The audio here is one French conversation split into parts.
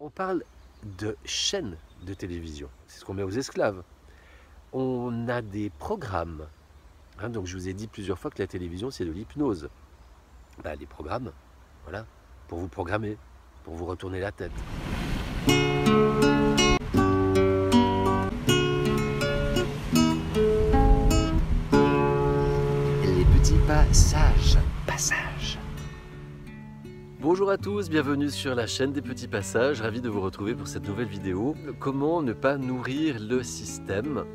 On parle de chaînes de télévision, c'est ce qu'on met aux esclaves. On a des programmes, donc je vous ai dit plusieurs fois que la télévision c'est de l'hypnose. Les programmes, voilà, pour vous programmer, pour vous retourner la tête. Les petits passages. Bonjour à tous, bienvenue sur la chaîne des petits passages, ravi de vous retrouver pour cette nouvelle vidéo. Comment ne pas nourrir le système?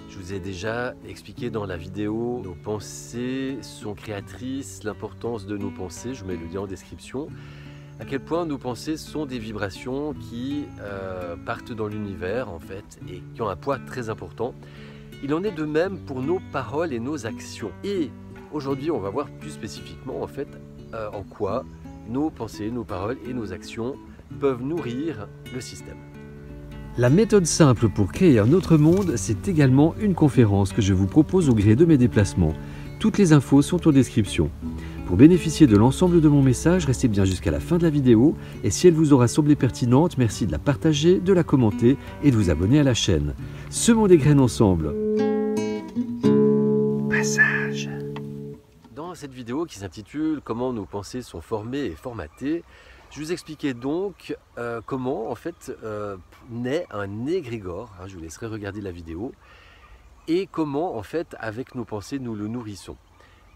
Je vous ai déjà expliqué dans la vidéo, nos pensées sont créatrices, l'importance de nos pensées, je vous mets le lien en description. À quel point nos pensées sont des vibrations qui partent dans l'univers en fait et qui ont un poids très important. Il en est de même pour nos paroles et nos actions. Et aujourd'hui, on va voir plus spécifiquement en fait en quoi nos pensées, nos paroles et nos actions peuvent nourrir le système. La méthode simple pour créer un autre monde, c'est également une conférence que je vous propose au gré de mes déplacements. Toutes les infos sont en description. Pour bénéficier de l'ensemble de mon message, restez bien jusqu'à la fin de la vidéo et si elle vous aura semblé pertinente, merci de la partager, de la commenter et de vous abonner à la chaîne. Semons des graines ensemble. Passage. Dans cette vidéo qui s'intitule « Comment nos pensées sont formées et formatées », je vous expliquais donc comment en fait naît un égrégore, je vous laisserai regarder la vidéo, et comment en fait avec nos pensées nous le nourrissons.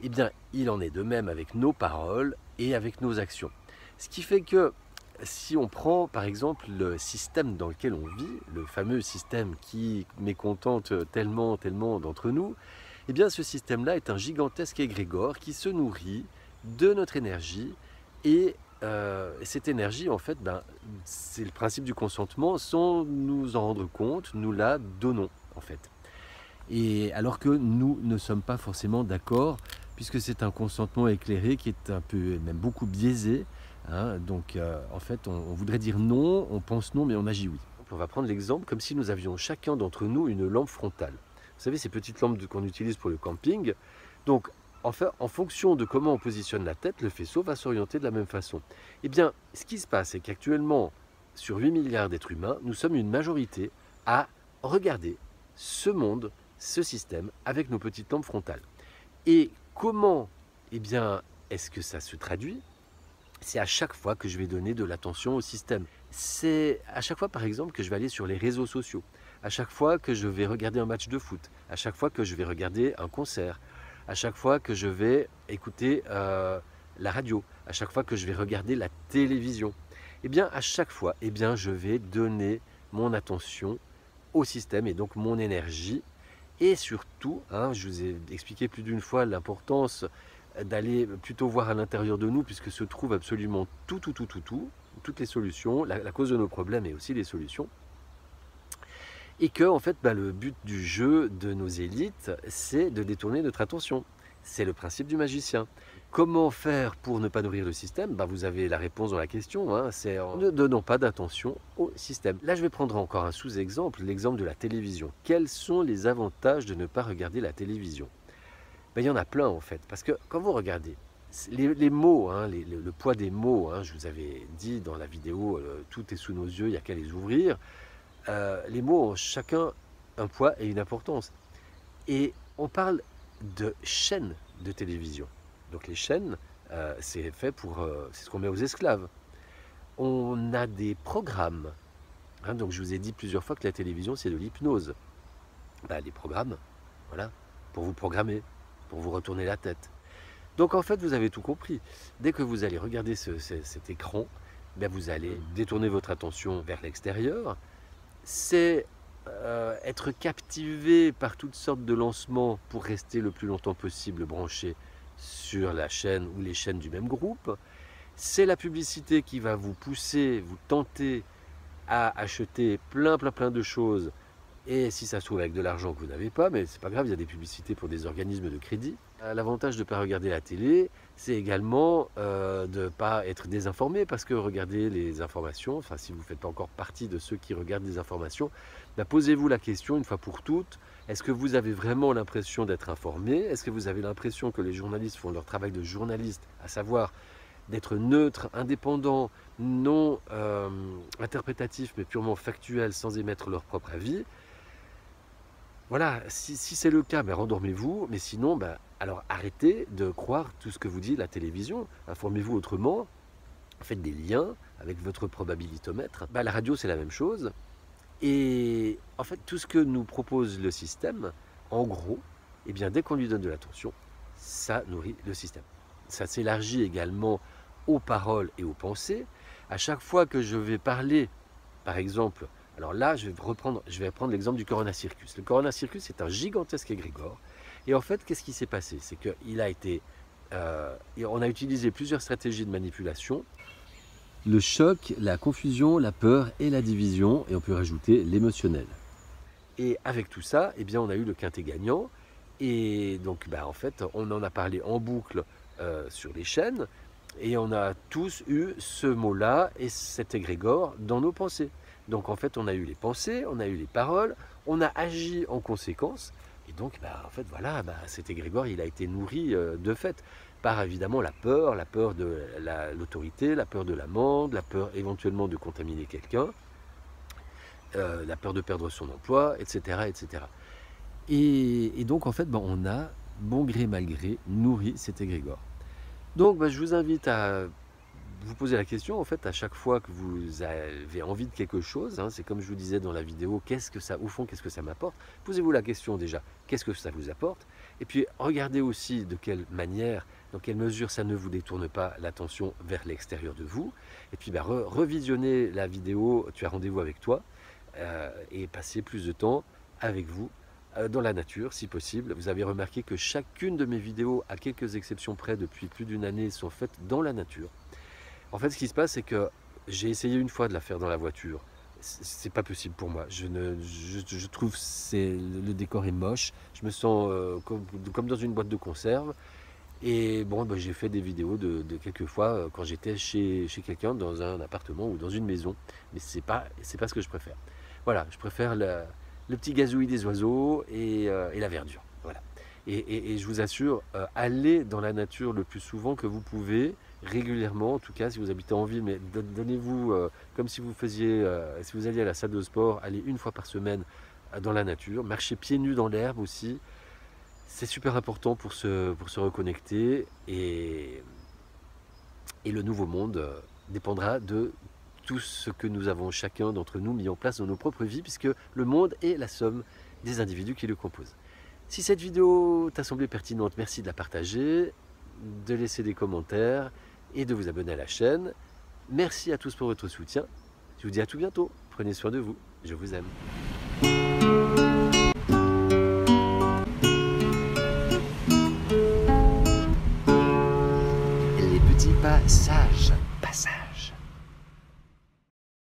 Eh bien il en est de même avec nos paroles et avec nos actions. Ce qui fait que si on prend par exemple le système dans lequel on vit, le fameux système qui mécontente tellement d'entre nous, eh bien ce système-là est un gigantesque égrégore qui se nourrit de notre énergie et cette énergie, en fait, c'est le principe du consentement, sans nous en rendre compte, nous la donnons, en fait. Et alors que nous ne sommes pas forcément d'accord, puisque c'est un consentement éclairé qui est un peu, même beaucoup biaisé. Donc, en fait, on voudrait dire non, on pense non, mais on agit oui. On va prendre l'exemple comme si nous avions chacun d'entre nous une lampe frontale. Vous savez, ces petites lampes qu'on utilise pour le camping. Donc, enfin, en fonction de comment on positionne la tête, le faisceau va s'orienter de la même façon. Eh bien, ce qui se passe, c'est qu'actuellement, sur 8 milliards d'êtres humains, nous sommes une majorité à regarder ce monde, ce système, avec nos petites lampes frontales. Et comment, eh bien, est-ce que ça se traduit? C'est à chaque fois que je vais donner de l'attention au système. C'est à chaque fois, par exemple, que je vais aller sur les réseaux sociaux. À chaque fois que je vais regarder un match de foot. À chaque fois que je vais regarder un concert. À chaque fois que je vais écouter la radio, à chaque fois que je vais regarder la télévision, eh bien à chaque fois, eh bien, je vais donner mon attention au système et donc mon énergie. Et surtout, je vous ai expliqué plus d'une fois l'importance d'aller plutôt voir à l'intérieur de nous, puisque se trouve absolument toutes les solutions, la cause de nos problèmes et aussi les solutions. Et que en fait, le but du jeu de nos élites, c'est de détourner notre attention. C'est le principe du magicien. Comment faire pour ne pas nourrir le système? Vous avez la réponse dans la question, c'est en ne donnant pas d'attention au système. Là, je vais prendre encore un sous-exemple, l'exemple de la télévision. Quels sont les avantages de ne pas regarder la télévision? Il y en a plein en fait, parce que quand vous regardez, les mots, le poids des mots, je vous avais dit dans la vidéo, tout est sous nos yeux, il n'y a qu'à les ouvrir. Les mots ont chacun un poids et une importance. Et on parle de chaînes de télévision. Donc les chaînes, c'est fait pour, c'est ce qu'on met aux esclaves. On a des programmes. Donc je vous ai dit plusieurs fois que la télévision c'est de l'hypnose. Les programmes, voilà, pour vous programmer, pour vous retourner la tête. Donc en fait vous avez tout compris. Dès que vous allez regarder cet écran, vous allez détourner votre attention vers l'extérieur. C'est être captivé par toutes sortes de lancements pour rester le plus longtemps possible branché sur la chaîne ou les chaînes du même groupe. C'est la publicité qui va vous pousser, vous tenter à acheter plein de choses. Et si ça se trouve avec de l'argent que vous n'avez pas, mais c'est pas grave, il y a des publicités pour des organismes de crédit. L'avantage de ne pas regarder la télé, c'est également de ne pas être désinformé, parce que regarder les informations, enfin si vous ne faites pas encore partie de ceux qui regardent des informations, posez-vous la question une fois pour toutes, est-ce que vous avez vraiment l'impression d'être informé? Est-ce que vous avez l'impression que les journalistes font leur travail de journaliste, à savoir d'être neutre, indépendant, non interprétatif, mais purement factuel, sans émettre leur propre avis. Voilà, si c'est le cas, ben, rendormez-vous, mais sinon, ben, alors arrêtez de croire tout ce que vous dit la télévision, informez-vous autrement, faites des liens avec votre probabilitomètre. Ben, la radio, c'est la même chose, et en fait, tout ce que nous propose le système, en gros, eh bien, dès qu'on lui donne de l'attention, ça nourrit le système. Ça s'élargit également aux paroles et aux pensées. À chaque fois que je vais parler, par exemple, alors là, je vais prendre l'exemple du Corona Circus. Le Corona Circus est un gigantesque égrégore. Et en fait, qu'est-ce qui s'est passé? C'est qu'on a utilisé plusieurs stratégies de manipulation. Le choc, la confusion, la peur et la division. Et on peut rajouter l'émotionnel. Et avec tout ça, eh bien, on a eu le quintet gagnant. Et donc, en fait, on en a parlé en boucle sur les chaînes. Et on a tous eu ce mot-là et cet égrégore dans nos pensées. Donc en fait, on a eu les pensées, on a eu les paroles, on a agi en conséquence. Et donc, en fait, voilà, cet égrégore, il a été nourri de fait par évidemment la peur de l'autorité, la peur de l'amende, la peur éventuellement de contaminer quelqu'un, la peur de perdre son emploi, etc. etc. Et donc, en fait, on a, bon gré mal gré, nourri cet égrégore. Donc, je vous invite à vous poser la question, en fait, à chaque fois que vous avez envie de quelque chose, c'est comme je vous disais dans la vidéo, au fond, qu'est-ce que ça m'apporte? Posez-vous la question déjà, qu'est-ce que ça vous apporte? Et puis, regardez aussi de quelle manière, dans quelle mesure ça ne vous détourne pas l'attention vers l'extérieur de vous. Et puis, revisionnez la vidéo, tu as rendez-vous avec toi, et passez plus de temps avec vous, dans la nature, si possible. Vous avez remarqué que chacune de mes vidéos, à quelques exceptions près, depuis plus d'une année, sont faites dans la nature. En fait, ce qui se passe, c'est que j'ai essayé une fois de la faire dans la voiture. C'est pas possible pour moi. Je trouve que le décor est moche. Je me sens comme dans une boîte de conserve. Et bon, j'ai fait des vidéos de quelques fois quand j'étais chez quelqu'un dans un appartement ou dans une maison. Mais c'est pas ce que je préfère. Voilà, je préfère le petit gazouillis des oiseaux et la verdure. Voilà. Et je vous assure, allez dans la nature le plus souvent que vous pouvez, régulièrement, en tout cas si vous habitez en ville, mais donnez-vous, comme si vous alliez à la salle de sport, allez une fois par semaine dans la nature, marchez pieds nus dans l'herbe aussi, c'est super important pour se reconnecter, et le nouveau monde dépendra de tout ce que nous avons chacun d'entre nous mis en place dans nos propres vies, puisque le monde est la somme des individus qui le composent. Si cette vidéo t'a semblé pertinente, merci de la partager, de laisser des commentaires et de vous abonner à la chaîne. Merci à tous pour votre soutien. Je vous dis à tout bientôt. Prenez soin de vous. Je vous aime. Les petits passages.